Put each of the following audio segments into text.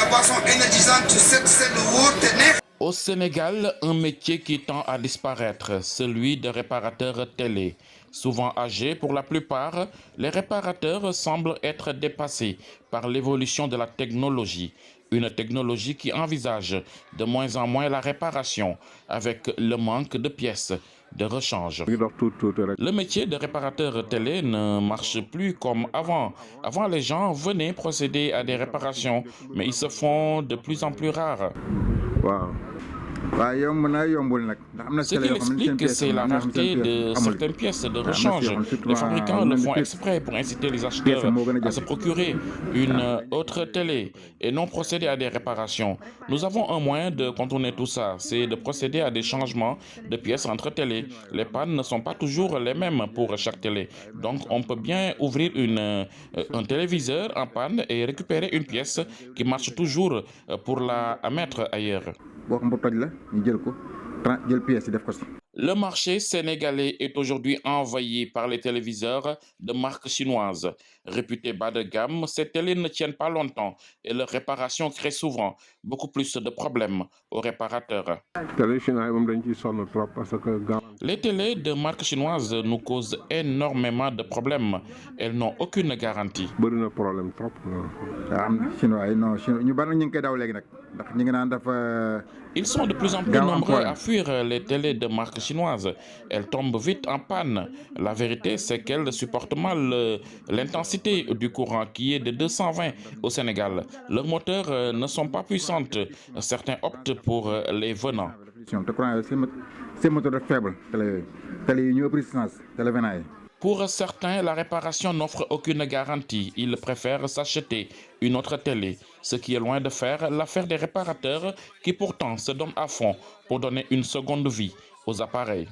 boisson énergisante, c'est le Wurtener. Au Sénégal, un métier qui tend à disparaître, celui de réparateur télé. Souvent âgés pour la plupart, les réparateurs semblent être dépassés par l'évolution de la technologie. Une technologie qui envisage de moins en moins la réparation avec le manque de pièces de rechange. Le métier de réparateur télé ne marche plus comme avant. Avant, les gens venaient procéder à des réparations, mais ils se font de plus en plus rares. Wow. Ce qui l'explique, c'est la rareté de certaines pièces de rechange. Les fabricants le font exprès pour inciter les acheteurs à se procurer une autre télé et non procéder à des réparations. Nous avons un moyen de contourner tout ça, c'est de procéder à des changements de pièces entre télés. Les pannes ne sont pas toujours les mêmes pour chaque télé. Donc on peut bien ouvrir un téléviseur en panne et récupérer une pièce qui marche toujours pour la mettre ailleurs. Le marché sénégalais est aujourd'hui envahi par les téléviseurs de marque chinoise. Réputés bas de gamme, ces télés ne tiennent pas longtemps et leur réparation crée souvent beaucoup plus de problèmes aux réparateurs. Les télés de marque chinoise nous causent énormément de problèmes. Elles n'ont aucune garantie. Ils sont de plus en plus nombreux à fuir les télés de marque chinoise. Elles tombent vite en panne. La vérité, c'est qu'elles supportent mal l'intensité du courant qui est de 220 au Sénégal. Leurs moteurs ne sont pas puissantes. Certains optent pour les venants. Pour certains, la réparation n'offre aucune garantie. Ils préfèrent s'acheter une autre télé, ce qui est loin de faire l'affaire des réparateurs qui pourtant se donnent à fond pour donner une seconde vie aux appareils.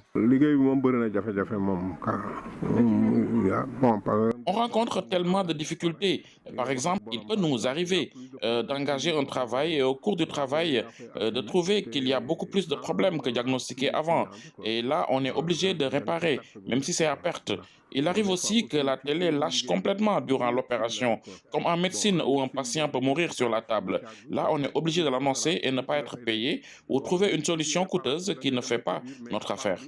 On rencontre tellement de difficultés. Par exemple, il peut nous arriver d'engager un travail et au cours du travail, de trouver qu'il y a beaucoup plus de problèmes que diagnostiqués avant. Et là, on est obligé de réparer, même si c'est à perte. Il arrive aussi que la télé lâche complètement durant l'opération, comme en médecine où un patient peut mourir sur la table. Là, on est obligé de l'annoncer et ne pas être payé ou trouver une solution coûteuse qui ne fait pas notre affaire.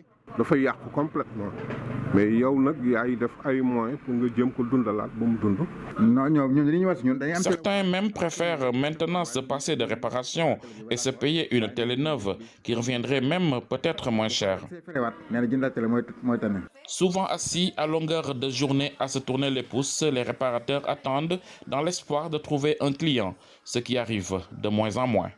Certains même préfèrent maintenant se passer de réparation et se payer une télé neuve qui reviendrait même peut-être moins cher. Souvent assis à longueur de journée à se tourner les pouces, les réparateurs attendent dans l'espoir de trouver un client, ce qui arrive de moins en moins.